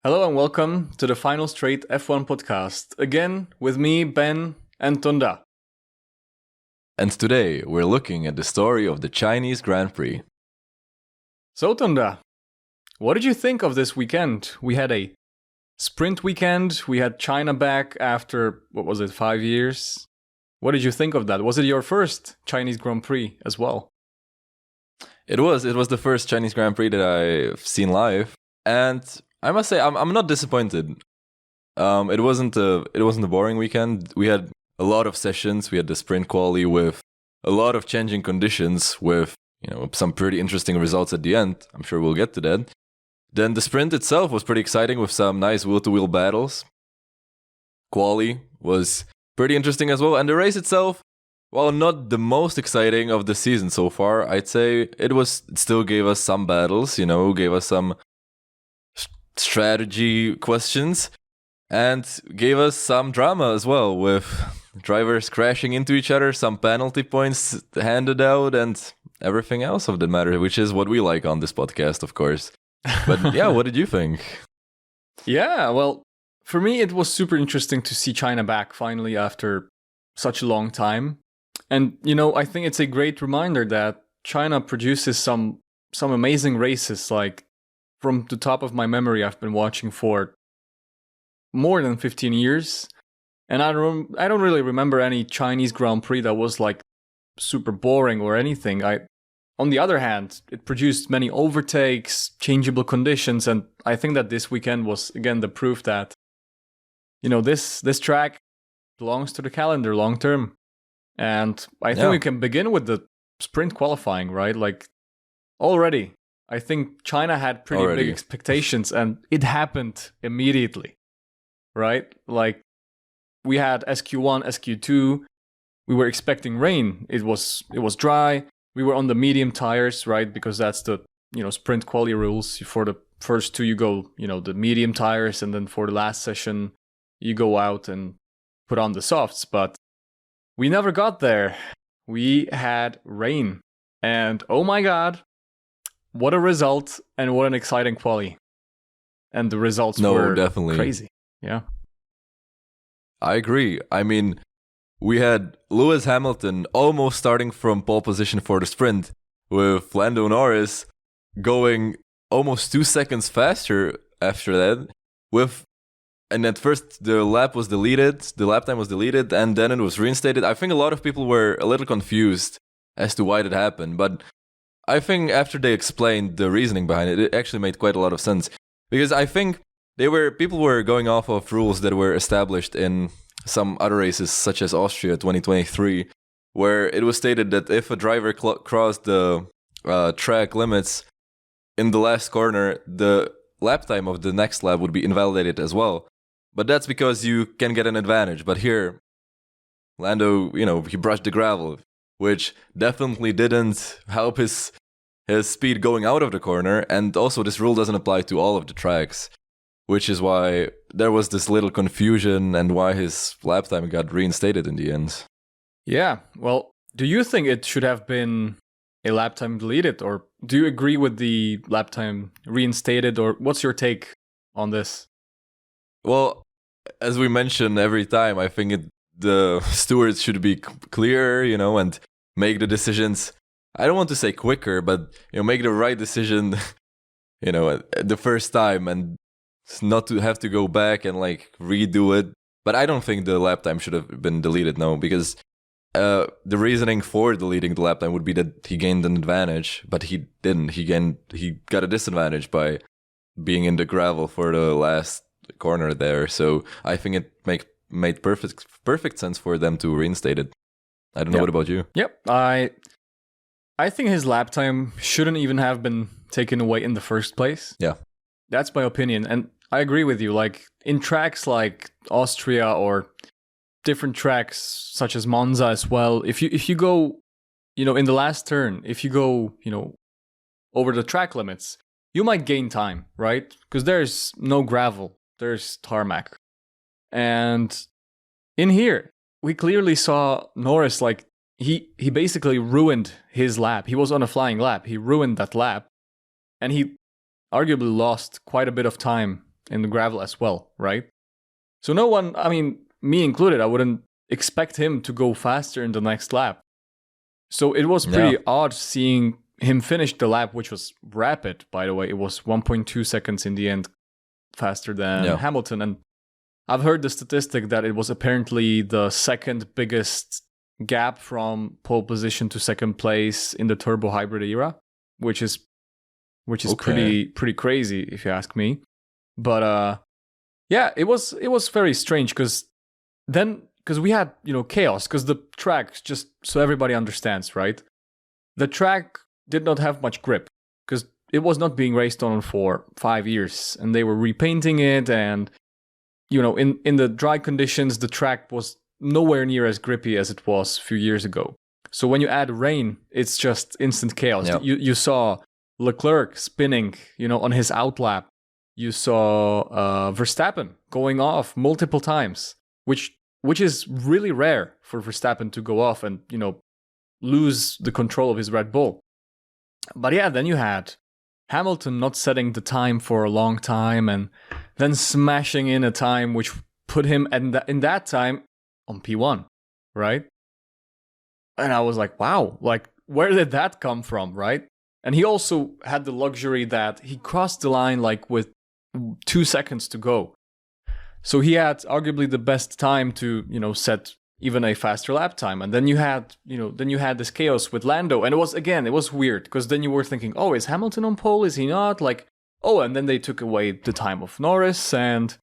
Hello and welcome to the Final Straight F1 podcast. Again, with me, Ben and Tunda. And today, we're looking at the story of the Chinese Grand Prix. So Tunda, what did you think of this weekend? We had a sprint weekend, we had China back after, 5 years? What did you think of that? Was it your first Chinese Grand Prix as well? It was the first Chinese Grand Prix that I've seen live, and I must say I'm not disappointed. It wasn't a boring weekend. We had a lot of sessions. We had the sprint quali with a lot of changing conditions, with some pretty interesting results at the end. I'm sure we'll get to that. Then the sprint itself was pretty exciting with some nice wheel-to-wheel battles. Quali was pretty interesting as well, and the race itself, while not the most exciting of the season so far, I'd say it still gave us some battles. Gave us some strategy questions, and gave us some drama as well, with drivers crashing into each other, some penalty points handed out, and everything else of that matter, which is what we like on this podcast, of course. But yeah, what did you think? Yeah, well, for me it was super interesting to see China back finally after such a long time. And I think it's a great reminder that China produces some amazing races. Like, from the top of my memory, I've been watching for more than 15 years, and I don't really remember any Chinese Grand Prix that was like super boring or anything. On the other hand, it produced many overtakes, changeable conditions, and I think that this weekend was again the proof that this track belongs to the calendar long term. And I think we can begin with the sprint qualifying, right? Like, already I think China had pretty big expectations, and it happened immediately, right? Like, we had SQ1, SQ2. We were expecting rain. It was dry. We were on the medium tires, right? Because that's the sprint quali rules. For the first two, you go the medium tires, and then for the last session, you go out and put on the softs. But we never got there. We had rain, and oh my god, what a result, and what an exciting quali. And the results were definitely crazy. Yeah. I agree. I mean, we had Lewis Hamilton almost starting from pole position for the sprint, with Lando Norris going almost 2 seconds faster after that. And at first the lap time was deleted, and then it was reinstated. I think a lot of people were a little confused as to why that happened, but I think after they explained the reasoning behind it, it actually made quite a lot of sense. Because I think people were going off of rules that were established in some other races, such as Austria 2023, where it was stated that if a driver crossed the track limits in the last corner, the lap time of the next lap would be invalidated as well. But that's because you can get an advantage. But here, Lando, he brushed the gravel, which definitely didn't help his speed going out of the corner. And also, this rule doesn't apply to all of the tracks, which is why there was this little confusion and why his lap time got reinstated in the end. Yeah, well, do you think it should have been a lap time deleted, or do you agree with the lap time reinstated, or what's your take on this? Well, as we mention every time, I think the stewards should be clearer, and make the decisions, I don't want to say quicker, but make the right decision, the first time, and not to have to go back and like redo it. But I don't think the lap time should have been deleted, no, because the reasoning for deleting the lap time would be that he gained an advantage, but he didn't. He got a disadvantage by being in the gravel for the last corner there. So I think it made perfect sense for them to reinstate it. I don't know. What about you? Yep. I think his lap time shouldn't even have been taken away in the first place. Yeah. That's my opinion. And I agree with you. Like, in tracks like Austria or different tracks such as Monza as well, if you go, in the last turn, if you go, over the track limits, you might gain time, right? Because there's no gravel. There's tarmac. And in here, we clearly saw Norris, like, he basically ruined his lap. He was on a flying lap. He ruined that lap. And he arguably lost quite a bit of time in the gravel as well, right? So no one, I mean, me included, I wouldn't expect him to go faster in the next lap. So it was pretty odd seeing him finish the lap, which was rapid, by the way. It was 1.2 seconds in the end faster than Hamilton. And I've heard the statistic that it was apparently the second biggest gap from pole position to second place in the turbo hybrid era, which is pretty crazy if you ask me. But yeah, it was very strange because we had, chaos, because the track, just so everybody understands, right? The track did not have much grip because it was not being raced on for 5 years, and they were repainting it, and in the dry conditions, the track was nowhere near as grippy as it was a few years ago. So when you add rain, it's just instant chaos. Yep. You saw Leclerc spinning, on his outlap. You saw Verstappen going off multiple times, which is really rare for Verstappen to go off and, lose the control of his Red Bull. But yeah, then you had Hamilton not setting the time for a long time and then smashing in a time which put him in that time on P1, right? And I was like, wow, like, where did that come from, right? And he also had the luxury that he crossed the line like with 2 seconds to go. So he had arguably the best time to, set even a faster lap time. And then you had this chaos with Lando. And it was weird because then you were thinking, oh, is Hamilton on pole? Is he not? Like, oh, and then they took away the time of Norris. And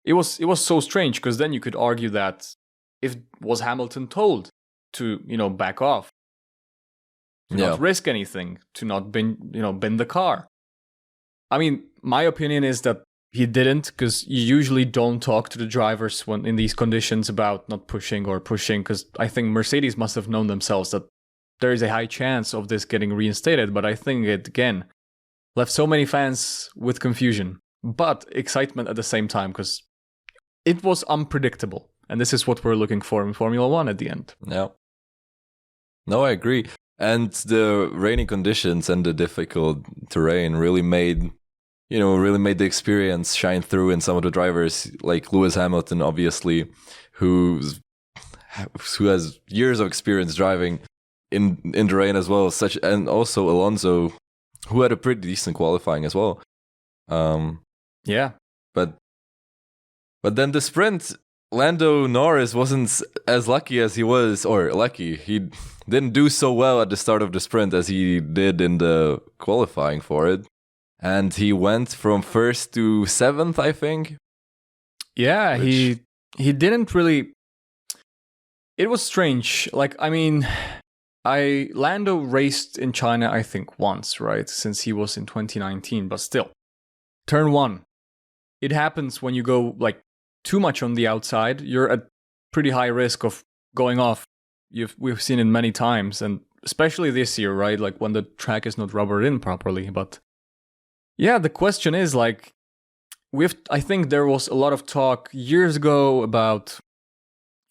it was so strange because then you could argue that if was Hamilton told to, back off, to not risk anything, to not bend the car. I mean, my opinion is that he didn't, because you usually don't talk to the drivers when in these conditions about not pushing or pushing, because I think Mercedes must have known themselves that there is a high chance of this getting reinstated, but I think it, again, left so many fans with confusion, but excitement at the same time, because it was unpredictable, and this is what we're looking for in Formula One at the end. Yeah. No, I agree. And the rainy conditions and the difficult terrain really made the experience shine through in some of the drivers, like Lewis Hamilton, obviously, who has years of experience driving in the rain as well. And also Alonso, who had a pretty decent qualifying as well. Yeah, but then the sprint, Lando Norris wasn't as lucky as he was, or lucky. He didn't do so well at the start of the sprint as he did in the qualifying for it. And he went from 1st to 7th, I think. Yeah, he didn't really... It was strange. Like, I mean, Lando raced in China, I think, once, right? Since he was in 2019, but still. Turn 1. It happens when you go, like, too much on the outside. You're at pretty high risk of going off. We've seen it many times, and especially this year, right? Like, when the track is not rubbered in properly, but... Yeah, the question is, like, I think there was a lot of talk years ago about,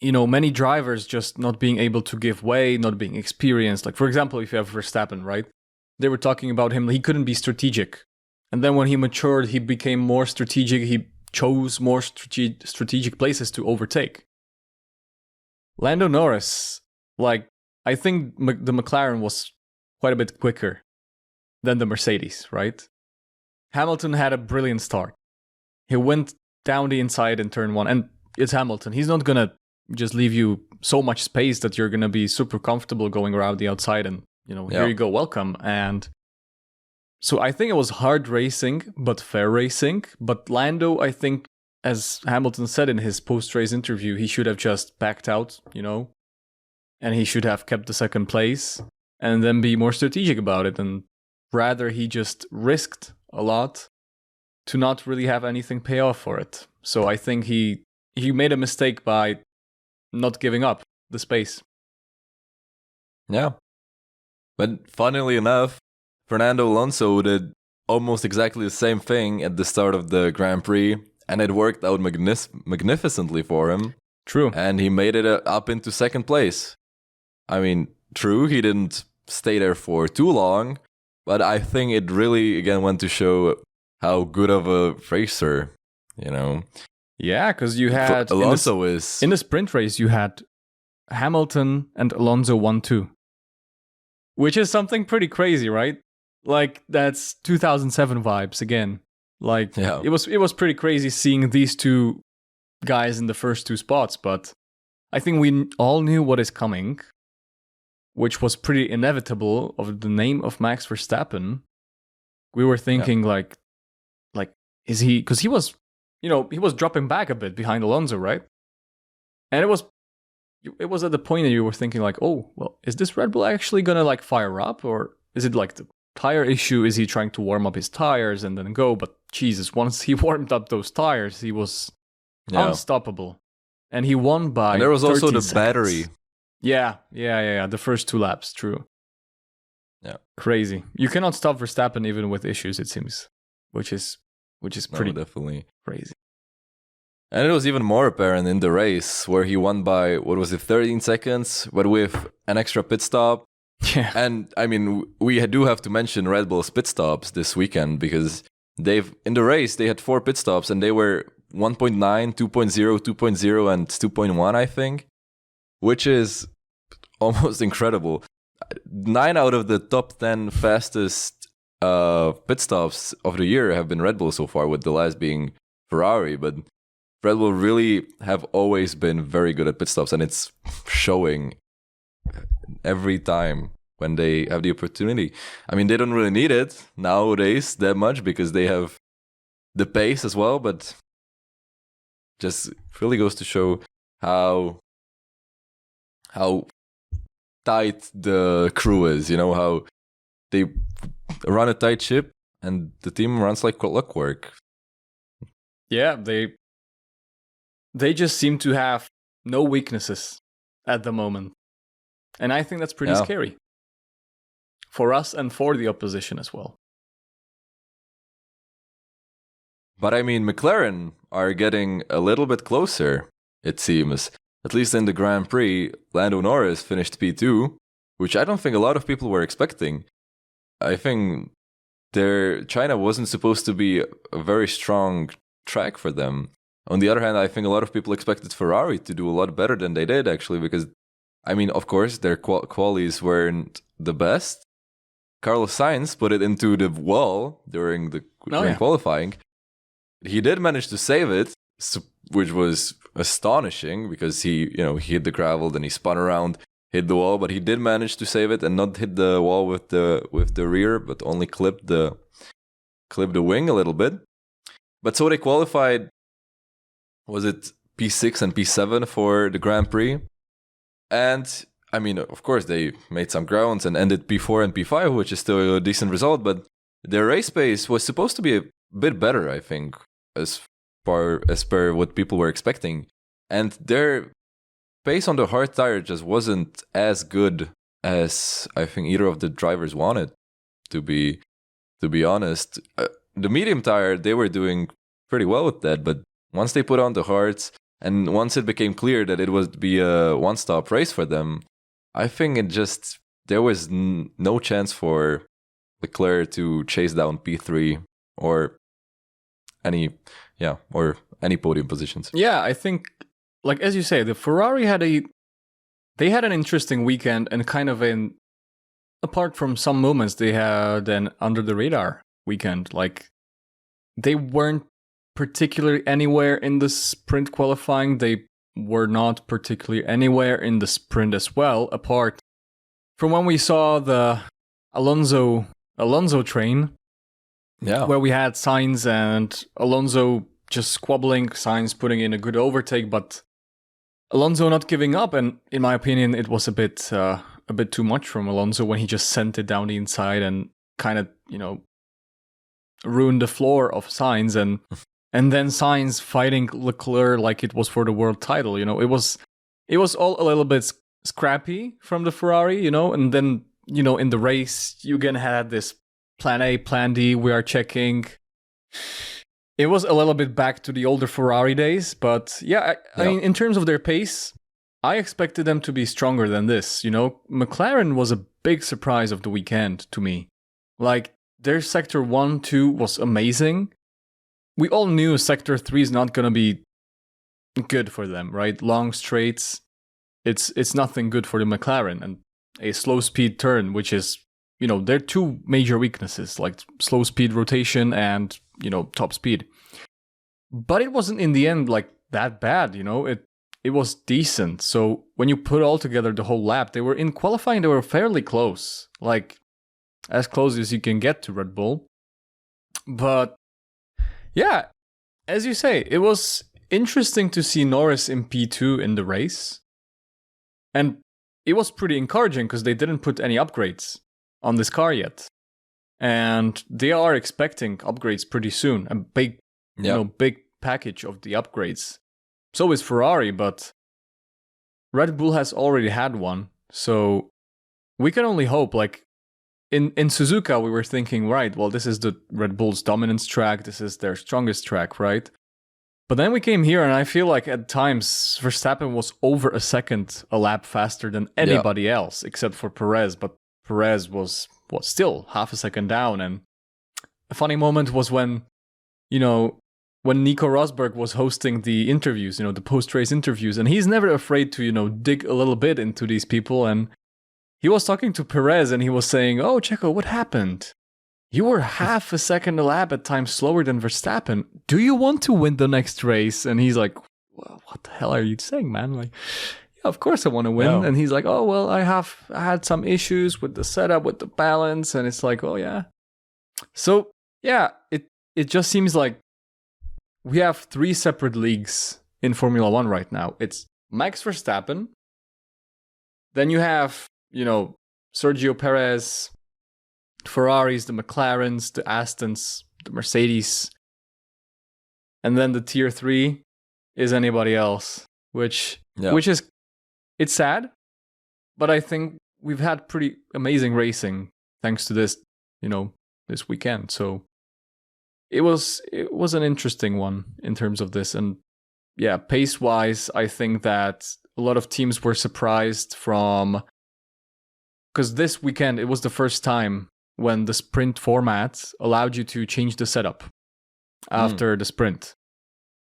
many drivers just not being able to give way, not being experienced. Like, for example, if you have Verstappen, right? They were talking about him, he couldn't be strategic. And then when he matured, he became more strategic. He chose more strategic places to overtake. Lando Norris, like, I think the McLaren was quite a bit quicker than the Mercedes, right? Hamilton had a brilliant start. He went down the inside in turn 1, and it's Hamilton. He's not going to just leave you so much space that you're going to be super comfortable going around the outside and, here you go, welcome. And so I think it was hard racing, but fair racing. But Lando, I think, as Hamilton said in his post-race interview, he should have just backed out, and he should have kept the second place and then be more strategic about it. And rather, he just risked a lot to not really have anything pay off for it. So I think he made a mistake by not giving up the space. Yeah. But funnily enough, Fernando Alonso did almost exactly the same thing at the start of the Grand Prix, and it worked out magnificently for him. True. And he made it up into second place. I mean, true, he didn't stay there for too long, but I think it really, again, went to show how good of a racer you know. Yeah, because you had Alonso in the sprint race you had Hamilton and Alonso 1-2, which is something pretty crazy, right? Like that's 2007 vibes again. Like it was pretty crazy seeing these two guys in the first two spots, but I think we all knew what is coming, which was pretty inevitable of the name of Max Verstappen. We were thinking like is he, because he was, he was dropping back a bit behind Alonso, right? And it was at the point that you were thinking like, oh, well, is this Red Bull actually gonna like fire up, or is it like the tire issue? Is he trying to warm up his tires and then go? But Jesus, once he warmed up those tires, he was unstoppable, and he won by. And there was also the seconds. battery. Yeah. The first 2 laps, true. Yeah, crazy. You cannot stop Verstappen even with issues, it seems, which is pretty definitely crazy. And it was even more apparent in the race where he won by, 13 seconds, but with an extra pit stop. Yeah. And I mean, we do have to mention Red Bull's pit stops this weekend, because in the race, they had 4 pit stops and they were 1.9, 2.0, 2.0, and 2.1, I think, which is almost incredible. 9 out of the top 10 fastest pit stops of the year have been Red Bull so far, with the last being Ferrari. But Red Bull really have always been very good at pit stops, and it's showing every time when they have the opportunity. I mean, they don't really need it nowadays that much because they have the pace as well, but just really goes to show how tight the crew is, how they run a tight ship and the team runs like clockwork. Yeah, they just seem to have no weaknesses at the moment. And I think that's pretty scary for us and for the opposition as well. But I mean, McLaren are getting a little bit closer, it seems. At least in the Grand Prix, Lando Norris finished P2, which I don't think a lot of people were expecting. I think China wasn't supposed to be a very strong track for them. On the other hand, I think a lot of people expected Ferrari to do a lot better than they did, actually, because, I mean, of course, their qualies weren't the best. Carlos Sainz put it into the wall during qualifying. He did manage to save it, which was astonishing, because he hit the gravel, then he spun around, hit the wall, but he did manage to save it and not hit the wall with the rear, but only clipped the wing a little bit. But so they qualified, was it P6 and P7 for the Grand Prix? And I mean, of course, they made some grounds and ended P4 and P5, which is still a decent result, but their race pace was supposed to be a bit better, I think, as per what people were expecting. And their pace on the hard tire just wasn't as good as I think either of the drivers wanted, to be honest. The medium tire, they were doing pretty well with that, but once they put on the hards, and once it became clear that it would be a one-stop race for them, I think there was no chance for Leclerc to chase down P3 or any podium positions. Yeah, I think, like as you say, the Ferrari had an interesting weekend, and kind of apart from some moments, they had an under the radar weekend. Like, they weren't particularly anywhere in the sprint qualifying. They were not particularly anywhere in the sprint as well, apart from when we saw the Alonso train. Yeah. Where we had Sainz and Alonso just squabbling, Sainz putting in a good overtake, but Alonso not giving up. And in my opinion, it was a bit too much from Alonso when he just sent it down the inside and kind of, ruined the floor of Sainz, and then Sainz fighting Leclerc like it was for the world title. It was all a little bit scrappy from the Ferrari, and then, in the race, you again had this plan A, plan D, we are checking. It was a little bit back to the older Ferrari days, but I mean, in terms of their pace, I expected them to be stronger than this. McLaren was a big surprise of the weekend to me. Like, their sector 1, 2 was amazing, we all knew Sector 3 is not going to be good for them, right? Long straights, it's nothing good for the McLaren. And a slow speed turn, which is, there are two major weaknesses, like slow speed rotation and, top speed. But it wasn't in the end like that bad, it was decent. So when you put all together the whole lap, they were in qualifying, they were fairly close, like as close as you can get to Red Bull. But yeah, as you say, it was interesting to see Norris in P2 in the race. And it was pretty encouraging because they didn't put any upgrades on this car yet. And they are expecting upgrades pretty soon. A big, big package of the upgrades. So is Ferrari, but Red Bull has already had one. So we can only hope. Like in Suzuka, we were thinking, right, well, this is the Red Bull's dominance track. This is their strongest track, right? But then we came here, and I feel like at times Verstappen was over a second a lap faster than anybody else, except for Perez. But Perez was still half a second down. And a funny moment was when Nico Rosberg was hosting the interviews, the post-race interviews, and he's never afraid to, dig a little bit into these people. And he was talking to Perez, and he was saying, "Oh, Checo, what happened? You were half a second a lap at times slower than Verstappen. Do you want to win the next race?" And he's like, "Well, what the hell are you saying, man? Like, yeah, of course I want to win." No. And he's like, "Oh, well, I had some issues with the setup, with the balance." And it's like, "Oh, yeah." So, yeah, it just seems like we have three separate leagues in Formula One right now. It's Max Verstappen. Then you have, Sergio Perez, Ferraris, the McLarens, the Astons, the Mercedes. And then the tier 3 is anybody else, which is, it's sad, but I think we've had pretty amazing racing thanks to this, this weekend. So it was an interesting one in terms of this. And yeah, pace-wise, I think that a lot of teams were surprised because this weekend, it was the first time when the sprint format allowed you to change the setup after the sprint,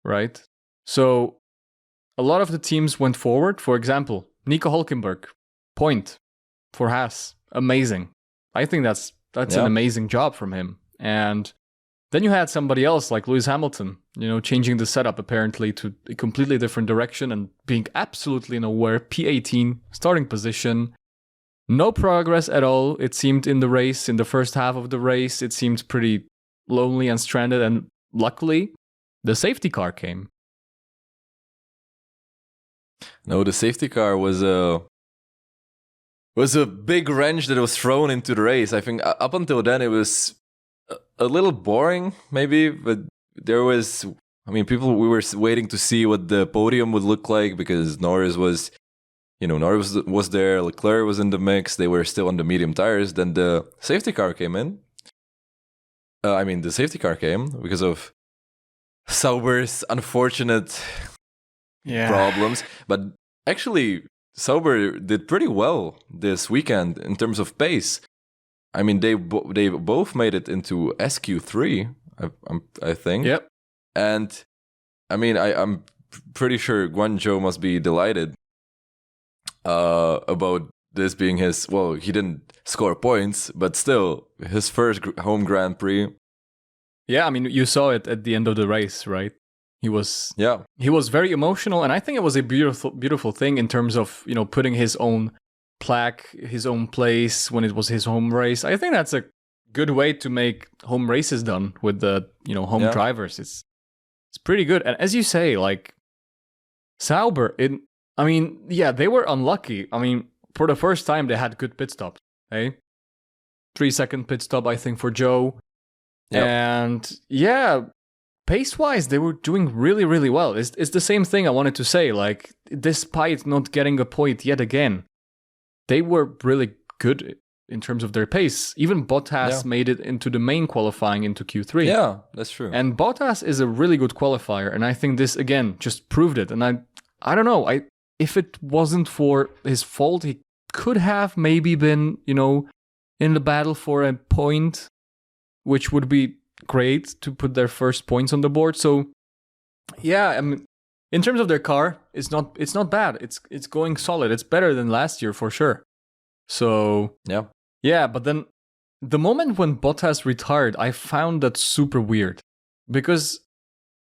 right? So a lot of the teams went forward. For example, Nico Hulkenberg, point for Haas. Amazing. I think that's an amazing job from him. And then you had somebody else like Lewis Hamilton, changing the setup apparently to a completely different direction and being absolutely nowhere. P18, starting position. No progress at all, it seemed, in the race. In the first half of the race, it seemed pretty lonely and stranded. And luckily, the safety car came. No, the safety car was a big wrench that was thrown into the race. I think up until then, it was a little boring, maybe, but there was, we were waiting to see what the podium would look like because Norris was there, Leclerc was in the mix, they were still on the medium tires. Then the safety car came in. The safety car came because of Sauber's unfortunate problems. But actually, Sauber did pretty well this weekend in terms of pace. They both made it into SQ3, I think. Yep. And I'm pretty sure Guangzhou must be delighted about this being his. Well, he didn't score points, but still his first home Grand Prix. Yeah, you saw it at the end of the race, right? He was very emotional, and I think it was a beautiful thing in terms of putting his own plaque, his own place when it was his home race. I think that's a good way to make home races done with the home drivers. It's pretty good. And as you say, like Sauber, they were unlucky. For the first time they had good pit stops. 3-second pit stop, I think, for Joe. Yep. And pace-wise, they were doing really, really well. It's the same thing I wanted to say. Like, despite not getting a point yet again, they were really good in terms of their pace. Even Bottas made it into the main qualifying into Q3. Yeah, that's true. And Bottas is a really good qualifier. And I think this, again, just proved it. And I don't know. If it wasn't for his fault, he could have maybe been, in the battle for a point, which would be great to put their first points on the board. So yeah, I mean, in terms of their car, it's not bad. It's going solid. It's better than last year for sure. So yeah, but then the moment when Bottas retired, I found that super weird because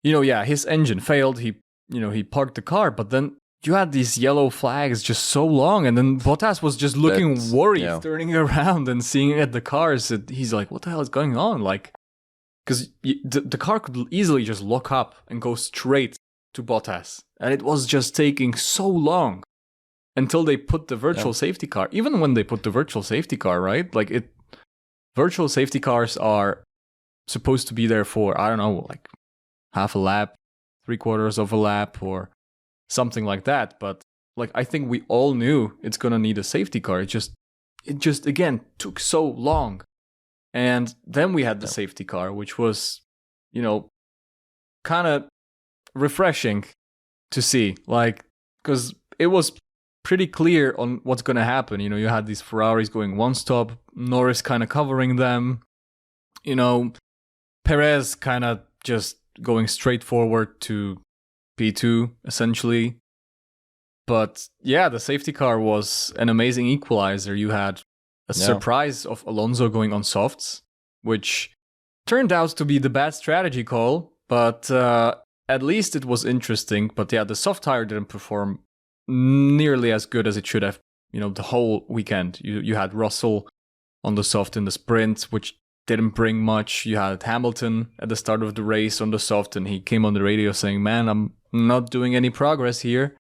his engine failed. He parked the car, but then you had these yellow flags just so long, and then Bottas was just looking worried, turning around and seeing at the cars. He's like, "What the hell is going on?" Like, because the car could easily just lock up and go straight to Bottas, and it was just taking so long until they put the virtual safety car. Even when they put the virtual safety car, right? Like virtual safety cars are supposed to be there for, I don't know, like half a lap, 3/4 of a lap, or something like that. But like, I think we all knew it's gonna need a safety car. It just again took so long. And then we had the safety car, which was, kind of refreshing to see, like, because it was pretty clear on what's going to happen. You had these Ferraris going one stop, Norris kind of covering them, Perez kind of just going straight forward to P2, essentially. But yeah, the safety car was an amazing equalizer. You had a surprise of Alonso going on softs, which turned out to be the bad strategy call, but at least it was interesting. But yeah, the soft tire didn't perform nearly as good as it should have. The whole weekend, you had Russell on the soft in the sprint, which didn't bring much. You had Hamilton at the start of the race on the soft, and he came on the radio saying, "Man, I'm not doing any progress here."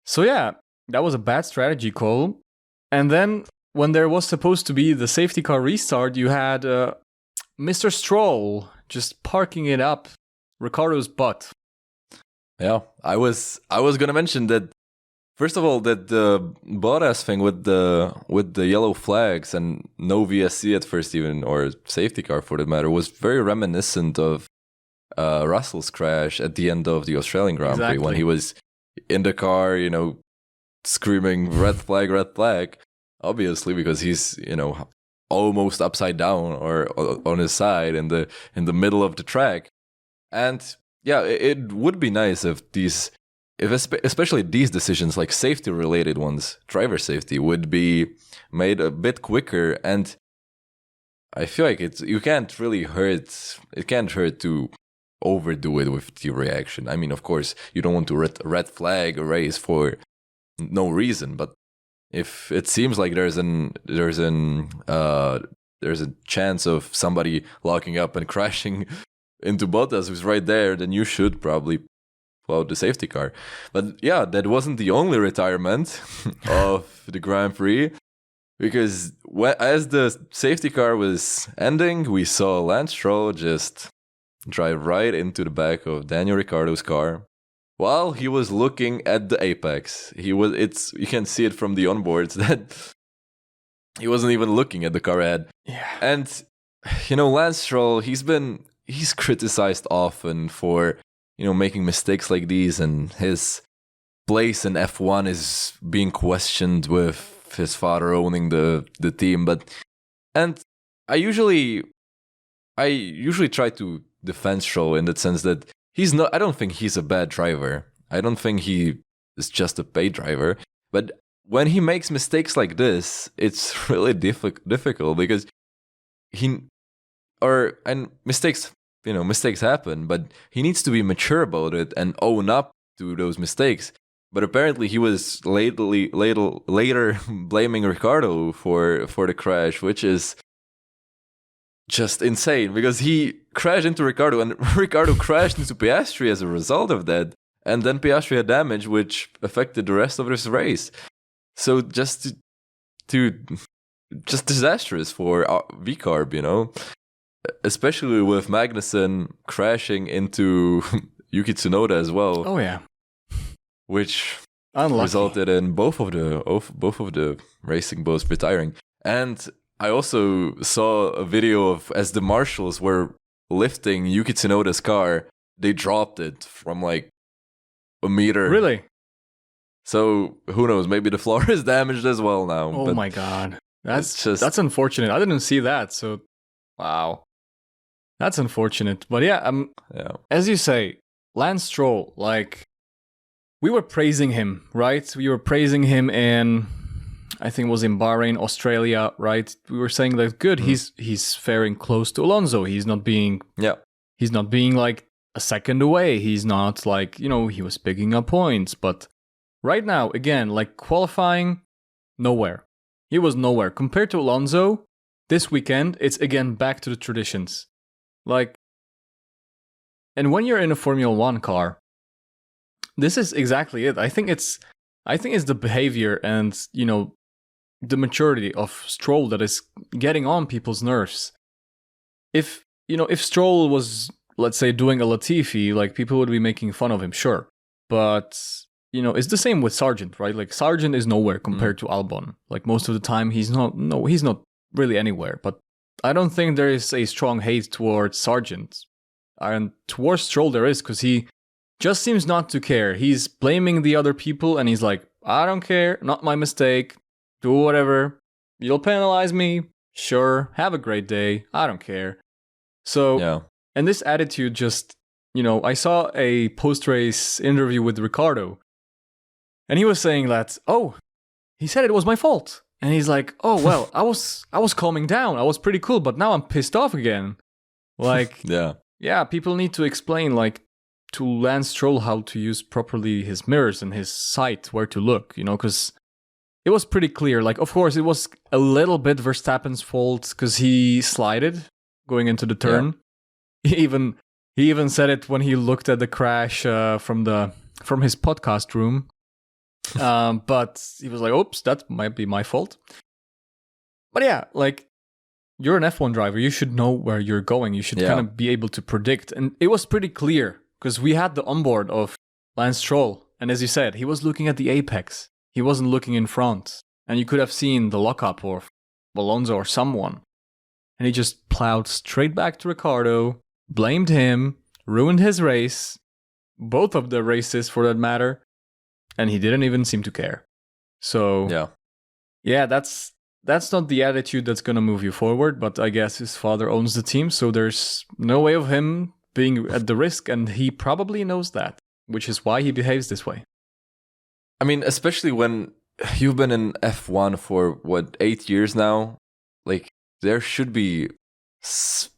So yeah, that was a bad strategy call. And then when there was supposed to be the safety car restart, you had Mr. Stroll just parking it up Ricciardo's butt. Yeah, I was gonna mention that. First of all, that the Bottas thing with the yellow flags and no VSC at first, even, or safety car for that matter, was very reminiscent of Russell's crash at the end of the Australian Grand Prix when he was in the car, screaming red flag, obviously because he's almost upside down or on his side in the middle of the track. And yeah, it would be nice if especially these decisions, like safety related ones, driver safety, would be made a bit quicker. And I feel like it can't hurt to overdo it with the reaction. I mean, of course, you don't want to red flag a race for no reason, but if it seems like there's a chance of somebody locking up and crashing into Bottas who's right there, then you should probably pull out the safety car. But yeah, that wasn't the only retirement of the Grand Prix, because as the safety car was ending, we saw Lance Stroll just drive right into the back of Daniel Ricciardo's car while he was looking at the apex. You can see it from the onboards that he wasn't even looking at the car ahead. Yeah. And Lance Stroll, he's criticized often for making mistakes like these, and his place in F1 is being questioned with his father owning the team. And I usually try to defend Stroll in that sense that I don't think he's a bad driver. I don't think he is just a paid driver. But when he makes mistakes like this, it's really difficult because mistakes happen, but he needs to be mature about it and own up to those mistakes. But apparently he was later blaming Ricciardo for the crash, which is just insane because he crashed into Ricciardo and Ricciardo crashed into Piastri as a result of that. And then Piastri had damage, which affected the rest of this race. So just disastrous for VCARB, especially with Magnussen crashing into Yuki Tsunoda as well. Oh yeah, which Unlucky. Resulted in both of the racing boats retiring. And I also saw a video of as the marshals were lifting Yuki Tsunoda's car, they dropped it from like a meter. Really? So who knows? Maybe the floor is damaged as well now. Oh my god, that's unfortunate. I didn't see that. So, wow. That's unfortunate. But yeah, Yeah. as you say, Lance Stroll, like, we were praising him, right? We were praising him in, I think it was in Bahrain, Australia, right? We were saying that good, he's faring close to Alonso. He's not being like a second away. He's not like, he was picking up points. But right now, again, like qualifying, nowhere. He was nowhere. Compared to Alonso, this weekend, it's again back to the traditions. Like, and when you're in a Formula One car, this is exactly it. I think it's the behavior and, the maturity of Stroll that is getting on people's nerves. If Stroll was, let's say, doing a Latifi, like, people would be making fun of him, sure. But, it's the same with Sargent, right? Like, Sargent is nowhere compared to Albon. Like, most of the time, he's not really anywhere. But I don't think there is a strong hate towards Sargent. And towards Stroll there is, because he just seems not to care. He's blaming the other people, and he's like, I don't care, not my mistake, do whatever. You'll penalize me, sure, have a great day, I don't care. So, Yeah. And this attitude just, I saw a post-race interview with Ricardo, and he was saying that, he said it was my fault. And he's like, oh, well, I was calming down, I was pretty cool, but now I'm pissed off again. Like, yeah, people need to explain, like, to Lance Stroll how to use properly his mirrors and his sight, where to look, because it was pretty clear. Like, of course, it was a little bit Verstappen's fault because he slided going into the turn. Yeah. He even said it when he looked at the crash from his podcast room. But he was like, oops, that might be my fault. But yeah, like, you're an F1 driver. You should know where you're going. You should kind of be able to predict. And it was pretty clear because we had the onboard of Lance Stroll. And as you said, he was looking at the apex. He wasn't looking in front. And you could have seen the lockup of Alonso or someone. And he just plowed straight back to Ricardo, blamed him, ruined his race, both of the races for that matter. And he didn't even seem to care. So, yeah, that's not the attitude that's going to move you forward, but I guess his father owns the team, so there's no way of him being at the risk, and he probably knows that, which is why he behaves this way. I mean, especially when you've been in F1 for, 8 years now? Like, there should be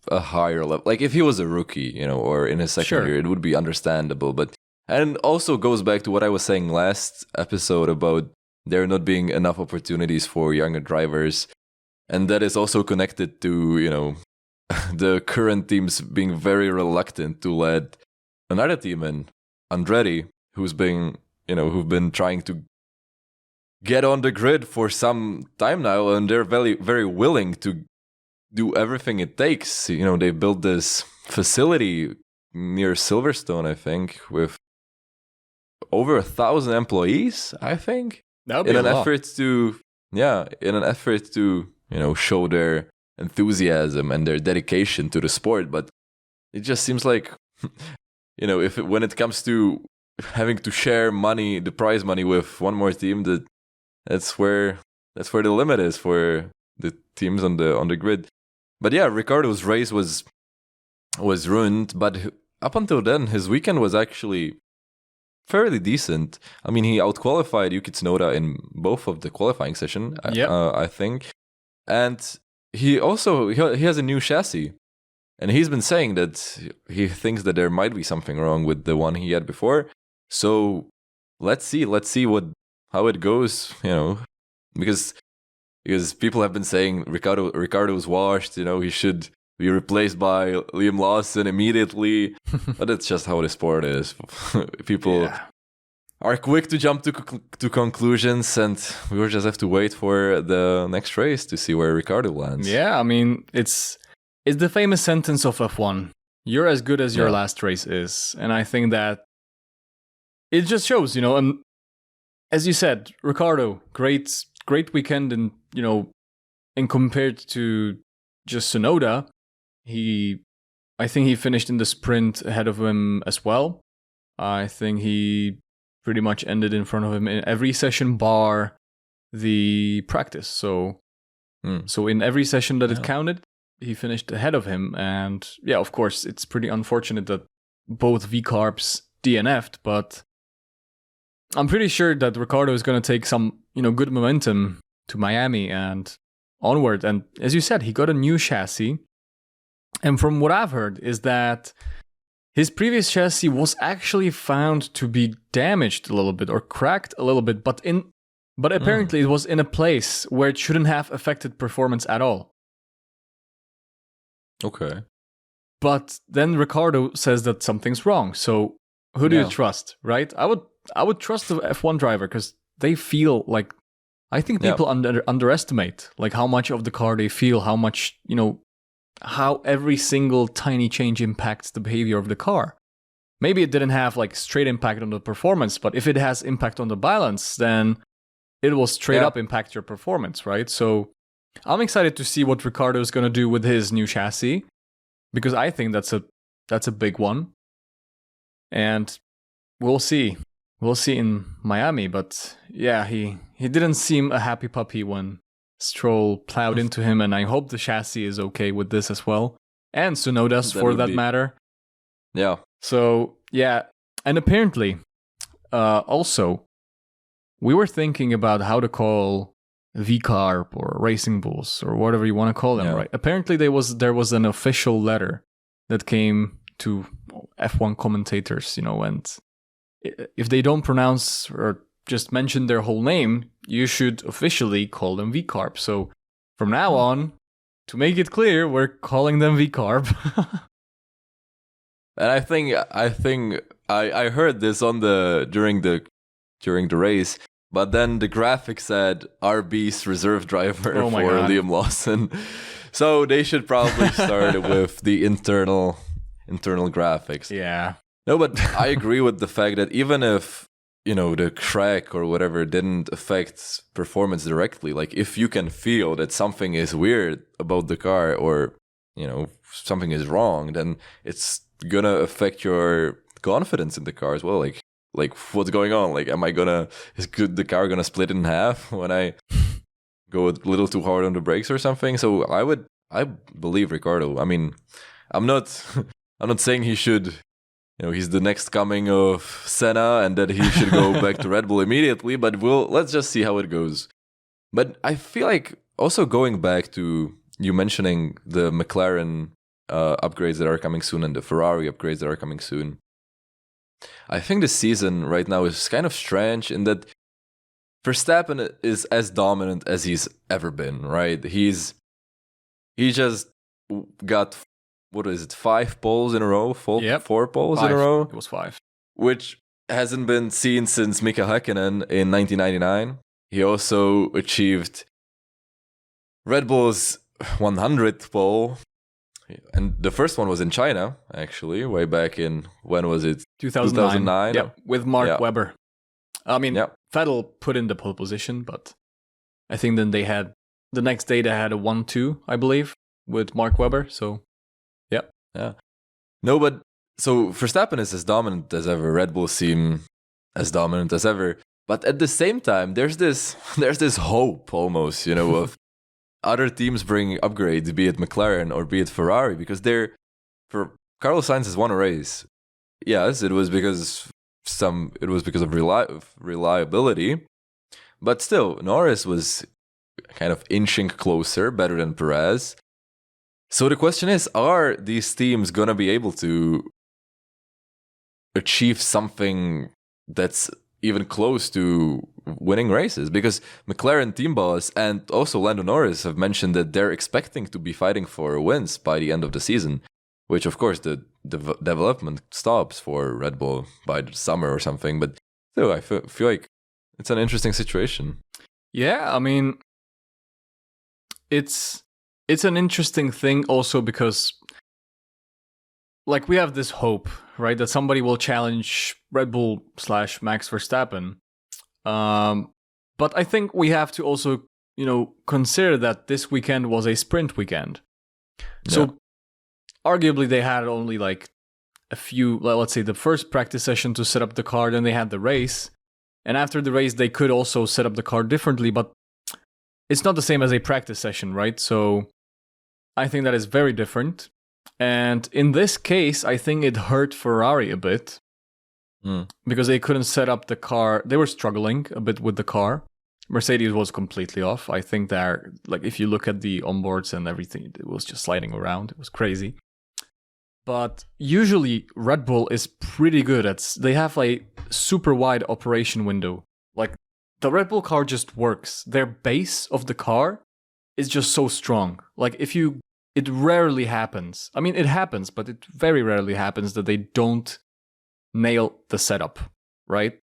a higher level. Like, if he was a rookie, or in his second year, it would be understandable. And also goes back to what I was saying last episode about there not being enough opportunities for younger drivers. And that is also connected to, the current teams being very reluctant to let another team in, Andretti, who've been trying to get on the grid for some time now, and they're very, very willing to do everything it takes. They built this facility near Silverstone, I think, with over 1,000 employees, I think. In an effort to show their enthusiasm and their dedication to the sport. But it just seems like, when it comes to having to share money, the prize money with one more team, that's where the limit is for the teams on the grid. But yeah, Ricardo's race was ruined, but up until then, his weekend was actually fairly decent. I mean, he outqualified Yuki Tsunoda in both of the qualifying session, I think. And he has a new chassis. And he's been saying that he thinks that there might be something wrong with the one he had before. So let's see how it goes, because people have been saying Ricardo's washed, he should be replaced by Liam Lawson immediately. But it's just how the sport is. People are quick to jump to conclusions, and we will just have to wait for the next race to see where Ricardo lands. Yeah, I mean, it's the famous sentence of F1. You're as good as your last race is. And I think that it just shows, and as you said, Ricardo, great weekend, and, and compared to just Tsunoda, I think he finished in the sprint ahead of him as well. I think he pretty much ended in front of him in every session bar the practice. So in every session that it counted, he finished ahead of him. And yeah, of course, it's pretty unfortunate that both V-Carbs DNF'd, but I'm pretty sure that Ricciardo is going to take some, good momentum to Miami and onward. And as you said, he got a new chassis. And from what I've heard is that his previous chassis was actually found to be damaged a little bit or cracked a little bit, but apparently it was in a place where it shouldn't have affected performance at all. Okay. But then Ricciardo says that something's wrong. So who do you trust, right? I would trust the F1 driver because they feel like, I think people underestimate like how much of the car they feel, how much, how every single tiny change impacts the behavior of the car. Maybe it didn't have like straight impact on the performance, but if it has impact on the balance, then it will straight up impact your performance, right? So I'm excited to see what Ricciardo is going to do with his new chassis, because I think that's a big one. And we'll see. We'll see in Miami, but yeah, he didn't seem a happy puppy when Stroll plowed into him, and I hope the chassis is okay with this as well. And Tsunoda's for that matter. Yeah. So, yeah. And apparently, also, we were thinking about how to call V-Carb or Racing Bulls or whatever you want to call them, right? Apparently, there was an official letter that came to F1 commentators, and if they don't pronounce or just mention their whole name, you should officially call them V-Carb. So from now on, to make it clear, we're calling them V-Carb. And I think I heard this during the race, but then the graphic said RB's reserve driver for Liam Lawson. So they should probably start with the internal graphics. Yeah. No, but I agree with the fact that even if, the crack or whatever didn't affect performance directly, like if you can feel that something is weird about the car or, something is wrong, then it's gonna affect your confidence in the car as well. Like what's going on? Like, is the car gonna split in half when I go a little too hard on the brakes or something? So I believe Ricciardo. I mean, I'm not saying he should, he's the next coming of Senna and that he should go back to Red Bull immediately, but let's just see how it goes. But I feel like also going back to you mentioning the McLaren upgrades that are coming soon and the Ferrari upgrades that are coming soon. I think the season right now is kind of strange in that Verstappen is as dominant as he's ever been, right? He just got, 5 poles in a row? 4 poles in a row? It was 5. Which hasn't been seen since Mika Häkkinen in 1999. He also achieved Red Bull's 100th pole. And the first one was in China, actually, way back in, when was it? 2009. Yep, with Mark Webber. I mean, Vettel put in the pole position, but I think then the next day they had a 1-2, I believe, with Mark Webber, so... Yeah. No, but so Verstappen is as dominant as ever. Red Bull seem as dominant as ever. But at the same time, there's this hope almost, of other teams bringing upgrades, be it McLaren or be it Ferrari, because Carlos Sainz has won a race. Yes, it was because of reliability, but still Norris was kind of inching closer, better than Perez. So the question is, are these teams going to be able to achieve something that's even close to winning races? Because McLaren team boss and also Lando Norris have mentioned that they're expecting to be fighting for wins by the end of the season, which of course the development stops for Red Bull by the summer or something. But still, I feel like it's an interesting situation. Yeah, I mean, it's an interesting thing also because, like, we have this hope, right, that somebody will challenge Red Bull / Max Verstappen. But I think we have to also, consider that this weekend was a sprint weekend. So arguably they had only like a few, let's say the first practice session to set up the car, then they had the race. And after the race, they could also set up the car differently, but it's not the same as a practice session, right? So I think that is very different. And in this case, I think it hurt Ferrari a bit because they couldn't set up the car. They were struggling a bit with the car. Mercedes was completely off. I think they're like, if you look at the onboards and everything, it was just sliding around. It was crazy. But usually Red Bull is pretty good at, they have a super wide operation window. Like the Red Bull car just works. Their base of the car is just so strong. Like it rarely happens. I mean, it happens, but it very rarely happens that they don't nail the setup, right?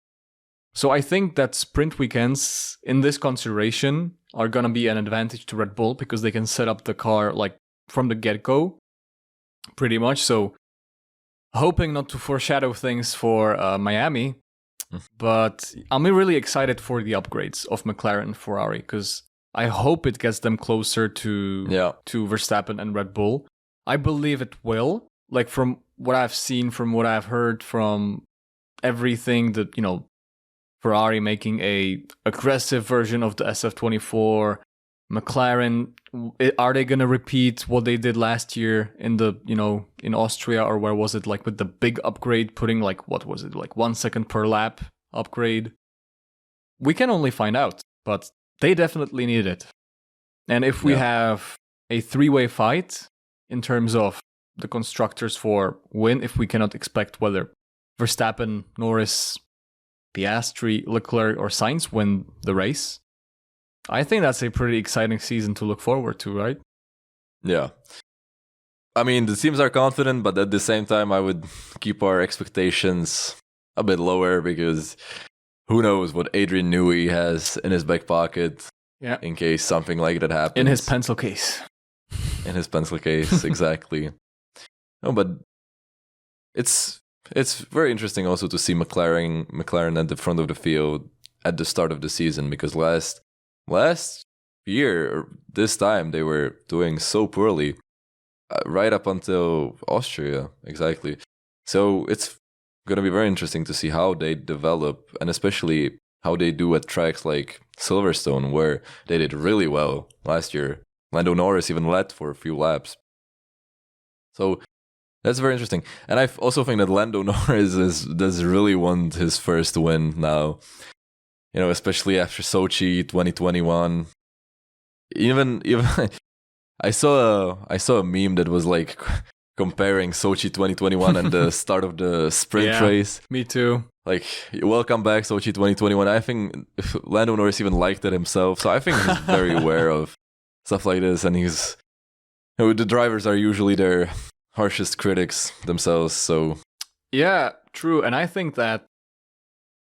So I think that sprint weekends in this consideration are going to be an advantage to Red Bull because they can set up the car like from the get-go pretty much. So hoping not to foreshadow things for Miami, but I'm really excited for the upgrades of McLaren and Ferrari because I hope it gets them closer to Verstappen and Red Bull. I believe it will. Like from what I've seen, from what I've heard, from everything that, Ferrari making a aggressive version of the SF24, McLaren, are they going to repeat what they did last year in the, in Austria, or where was it, like with the big upgrade, putting like, what was it, like 1 second per lap upgrade? We can only find out, but they definitely need it. And if we have a three-way fight in terms of the constructors for win, if we cannot expect whether Verstappen, Norris, Piastri, Leclerc, or Sainz win the race, I think that's a pretty exciting season to look forward to, right? Yeah. I mean, the teams are confident, but at the same time, I would keep our expectations a bit lower because who knows what Adrian Newey has in his back pocket in case something like that happens. In his pencil case. In his pencil case, exactly. No, but it's very interesting also to see McLaren at the front of the field at the start of the season because last year, or this time, they were doing so poorly right up until Austria, exactly. So it's going to be very interesting to see how they develop and especially how they do at tracks like Silverstone, where they did really well last year. Lando Norris even led for a few laps. So that's very interesting. And I also think that Lando Norris does really want his first win now. Especially after Sochi 2021. Even I saw a meme that was like comparing Sochi 2021 and the start of the sprint race. Me too. Like, welcome back Sochi 2021. I think Lando Norris even liked it himself. So I think he's very aware of stuff like this, and he's the drivers are usually their harshest critics themselves. So yeah, true. And I think that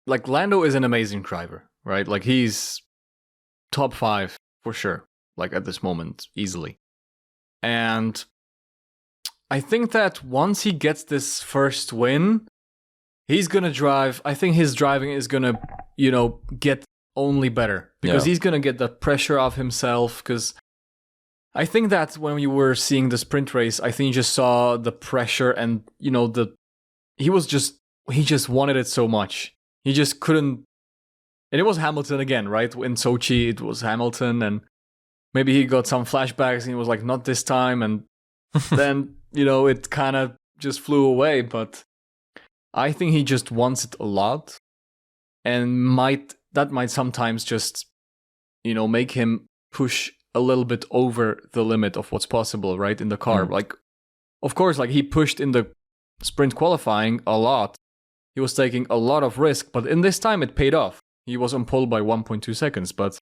like Lando is an amazing driver, right? Like he's top 5 for sure, like at this moment, easily. And I think that once he gets this first win, he's going to drive. I think his driving is going to, get only better because he's going to get the pressure off himself. Because I think that when you were seeing the sprint race, I think you just saw the pressure and, he just wanted it so much. He just couldn't. And it was Hamilton again, right? In Sochi, it was Hamilton. And maybe he got some flashbacks and he was like, not this time. And then, it kind of just flew away. But I think he just wants it a lot. And that might sometimes just, make him push a little bit over the limit of what's possible, right? In the car. Like, of course, like he pushed in the sprint qualifying a lot. He was taking a lot of risk, but in this time it paid off. He was on pole by 1.2 seconds, but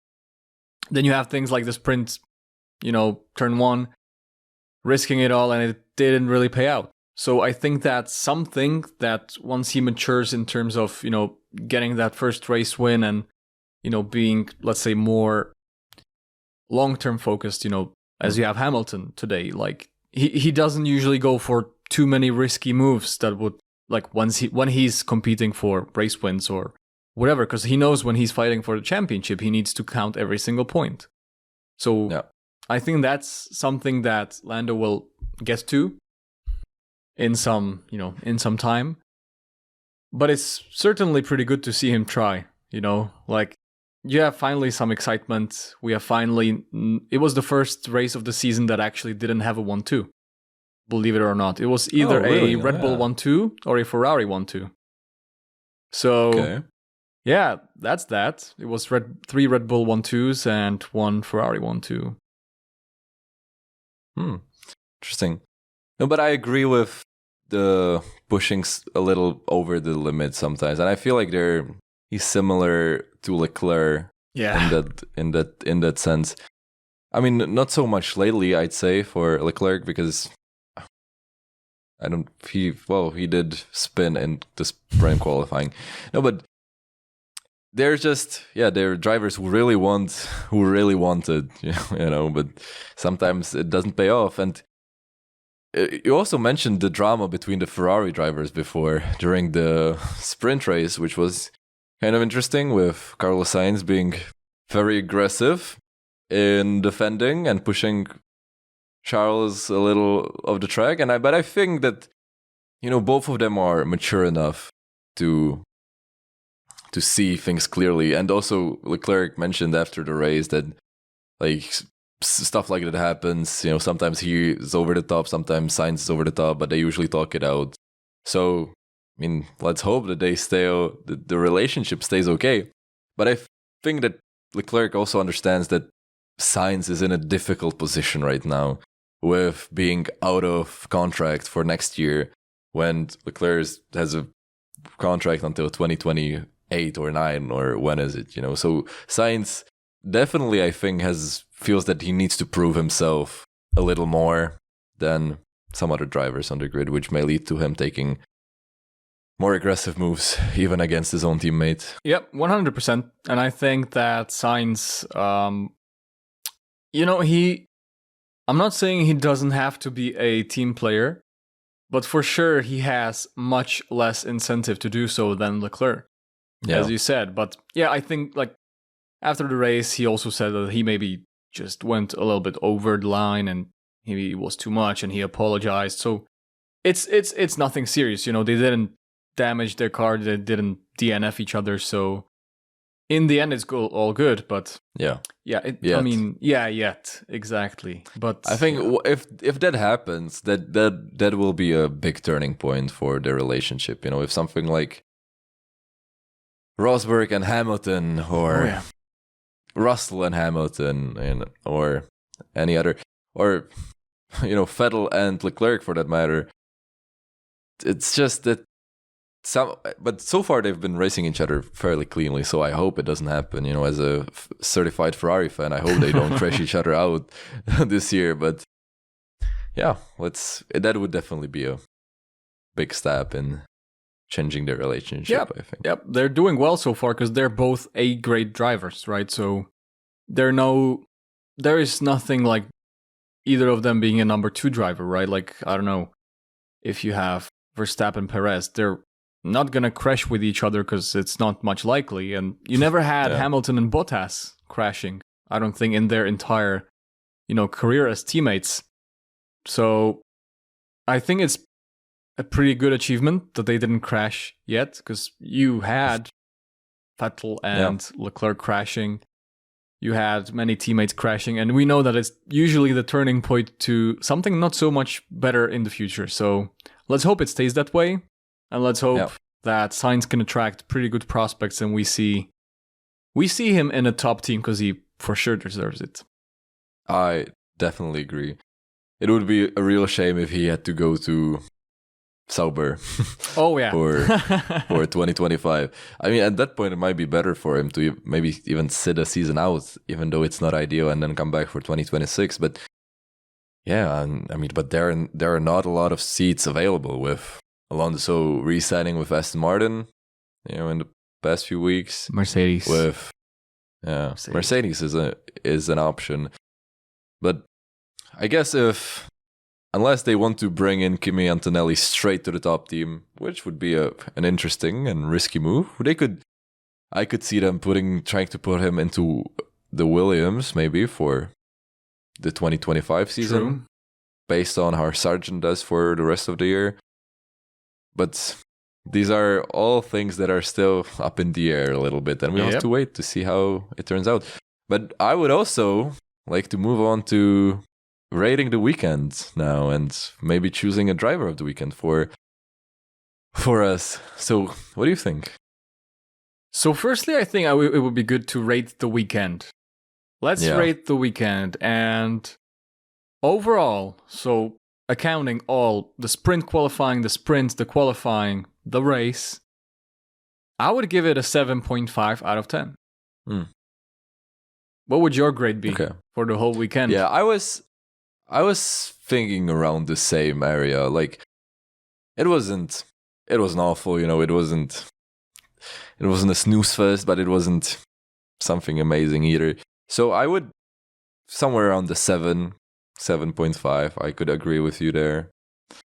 then you have things like the sprint, turn 1, risking it all, and it didn't really pay out. So I think that's something that once he matures in terms of, getting that first race win and, being, let's say, more long-term focused, as you have Hamilton today, like he doesn't usually go for too many risky moves that would, like when he's competing for race wins or whatever, because he knows when he's fighting for the championship, he needs to count every single point. So I think that's something that Lando will get to in some time. But it's certainly pretty good to see him try, like you have finally some excitement. We have finally. It was the first race of the season that actually didn't have a 1-2. Believe it or not, it was either really? a Red Bull 1-2 or a Ferrari 1-2. So Okay. yeah, that's that. It was 3 Red Bull 1-2s and 1 Ferrari 1-2. Interesting. No, but I agree with the pushing a little over the limit sometimes, and I feel like he's similar to Leclerc Yeah. in that sense. I mean, not so much lately, I'd say, for Leclerc, because he did spin in the sprint qualifying. No, but they're drivers who really wanted, but sometimes it doesn't pay off. And you also mentioned the drama between the Ferrari drivers before during the sprint race, which was kind of interesting, with Carlos Sainz being very aggressive in defending and pushing Charles a little off the track. But I think that, both of them are mature enough to see things clearly. And also Leclerc mentioned after the race that like stuff like that happens. Sometimes he is over the top, sometimes Sainz is over the top, but they usually talk it out. So, I mean, let's hope that the relationship stays okay. But I think that Leclerc also understands that Sainz is in a difficult position right now, with being out of contract for next year, when Leclerc has a contract until 2028 or 9, or when is it? So Sainz definitely, I think, feels that he needs to prove himself a little more than some other drivers on the grid, which may lead to him taking more aggressive moves, even against his own teammate. Yep, 100%. And I think that Sainz, I'm not saying he doesn't have to be a team player, but for sure he has much less incentive to do so than Leclerc, as you said. But yeah, I think like after the race, he also said that he maybe just went a little bit over the line and he was too much, and he apologized. So it's nothing serious. They didn't damage their car, they didn't DNF each other. So in the end, it's all good. But yet exactly. But I think if that happens, that will be a big turning point for their relationship. If something like Rosberg and Hamilton, or Russell and Hamilton, or any other, or Vettel and Leclerc for that matter. It's just that but so far they've been racing each other fairly cleanly, so I hope it doesn't happen. As a certified Ferrari fan, I hope they don't crash each other out this year. But yeah, that would definitely be a big step in changing their relationship, I think. Yep, they're doing well so far because they're both A-grade drivers, right? So there is nothing like either of them being a number 2 driver, right? Like, I don't know, if you have Verstappen, Perez, they're not gonna crash with each other because it's not much likely. And you never had Hamilton and Bottas crashing, I don't think, in their entire, career as teammates. So I think it's a pretty good achievement that they didn't crash yet, because you had Vettel and Leclerc crashing. You had many teammates crashing, and we know that it's usually the turning point to something not so much better in the future. So let's hope it stays that way, and let's hope that Sainz can attract pretty good prospects, and we see him in a top team, because he for sure deserves it. I definitely agree. It would be a real shame if he had to go to Sauber. Oh yeah. for 2025. I mean, at that point, it might be better for him to maybe even sit a season out, even though it's not ideal, and then come back for 2026. But yeah, but there are not a lot of seats available, with Alonso re-signing with Aston Martin, in the past few weeks. Mercedes. Mercedes is an option, but I guess unless they want to bring in Kimi Antonelli straight to the top team, which would be an interesting and risky move, I could see them trying to put him into the Williams maybe for the 2025 season. True. Based on how Sargent does for the rest of the year. But these are all things that are still up in the air a little bit, and we have to wait to see how it turns out. But I would also like to move on to rating the weekend now, and maybe choosing a driver of the weekend for us. So, what do you think? So, firstly, I think it would be good to rate the weekend. Let's rate the weekend, and overall, so accounting all the sprint qualifying, the sprints, the qualifying, the race, I would give it a 7.5 out of 10. What would your grade be for the whole weekend? Yeah, I was thinking around the same area. Like, it wasn't awful, it wasn't a snooze fest, but it wasn't something amazing either. So I would somewhere around the 7.5. I could agree with you there.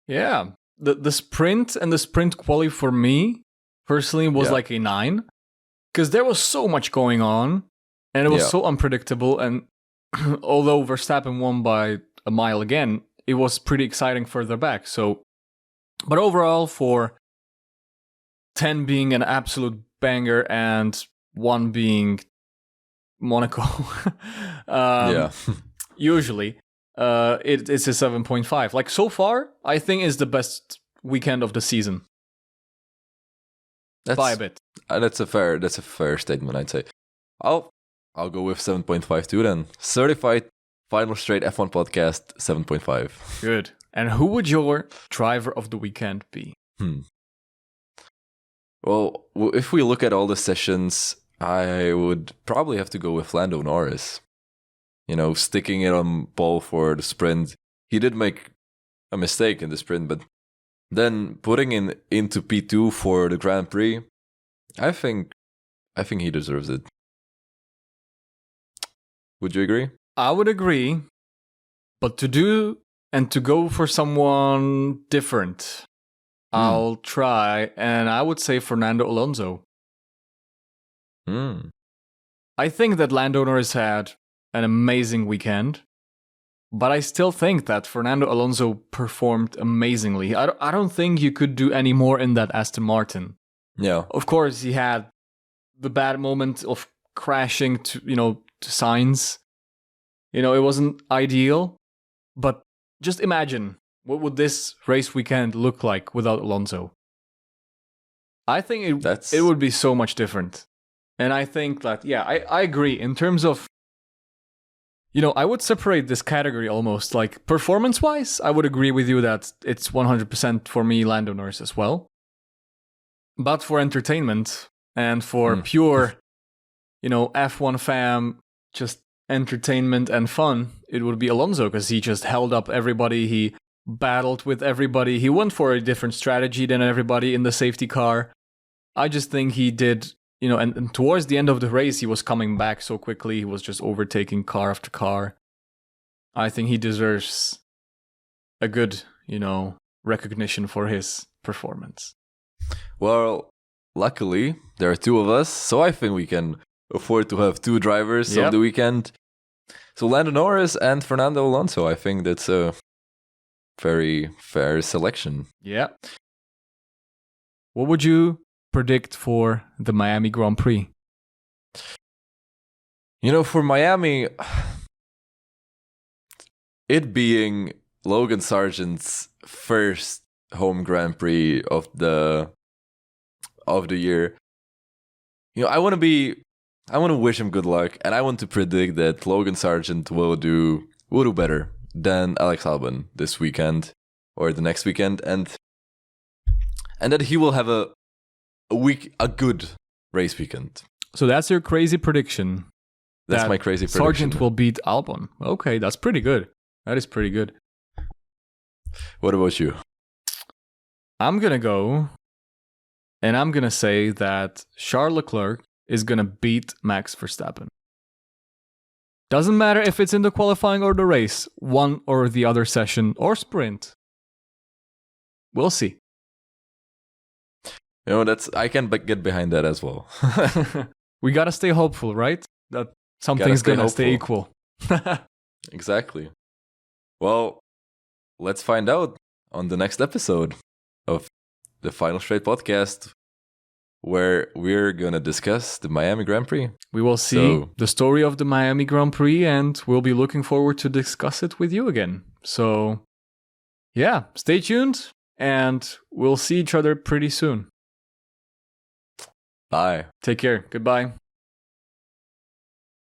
Yeah. The sprint and the sprint quali for me personally was like a 9, because there was so much going on and it was so unpredictable, and although Verstappen won by a mile again, it was pretty exciting further back. So, but overall, for 10 being an absolute banger and 1 being Monaco, usually it's a 7.5. Like, so far, I think is the best weekend of the season. By a bit. That's a fair statement, I'd say. I'll go with 7.5 too then. Certified Final Straight F1 podcast, 7.5. Good. And who would your driver of the weekend be? Well, if we look at all the sessions, I would probably have to go with Lando Norris. Sticking it on pole for the sprint. He did make a mistake in the sprint, but then putting into P2 for the Grand Prix, I think he deserves it. Would you agree? I would agree, but to go for someone different, I'll try, and I would say Fernando Alonso. I think that Lando Norris had an amazing weekend, but I still think that Fernando Alonso performed amazingly. I don't think you could do any more in that Aston Martin. Yeah. Of course, he had the bad moment of crashing to Sainz. It wasn't ideal, but just imagine, what would this race weekend look like without Alonso? I think it would be so much different. And I think that, I agree. In terms of, I would separate this category almost. Like, performance-wise, I would agree with you that it's 100% for me, Lando Norris as well. But for entertainment and for pure, F1 fam, just entertainment and fun, it would be Alonso, because he just held up everybody. He battled with everybody. He went for a different strategy than everybody in the safety car. I just think he did, and towards the end of the race, he was coming back so quickly. He was just overtaking car after car. I think he deserves a good, recognition for his performance. Well, luckily, there are 2 of us, so I think we can afford to have 2 drivers of the weekend. So Lando Norris and Fernando Alonso, I think that's a very fair selection. Yeah. What would you predict for the Miami Grand Prix? For Miami, it being Logan Sargent's first home Grand Prix of the year, I want to wish him good luck, and I want to predict that Logan Sargent will do better than Alex Albon this weekend or the next weekend, and that he will have a good race weekend. So that's your crazy prediction. That's my crazy prediction. Sargent will beat Albon. Okay, that's pretty good. That is pretty good. What about you? I'm going to go, and I'm going to say that Charles Leclerc is going to beat Max Verstappen. Doesn't matter if it's in the qualifying or the race, one or the other session or sprint. We'll see. I can get behind that as well. We got to stay hopeful, right? That something's going to stay equal. Exactly. Well, let's find out on the next episode of the Final Straight podcast, where we're going to discuss the Miami Grand Prix. We will see the story of the Miami Grand Prix, and we'll be looking forward to discuss it with you again. So, yeah, stay tuned, and we'll see each other pretty soon. Bye. Take care. Goodbye.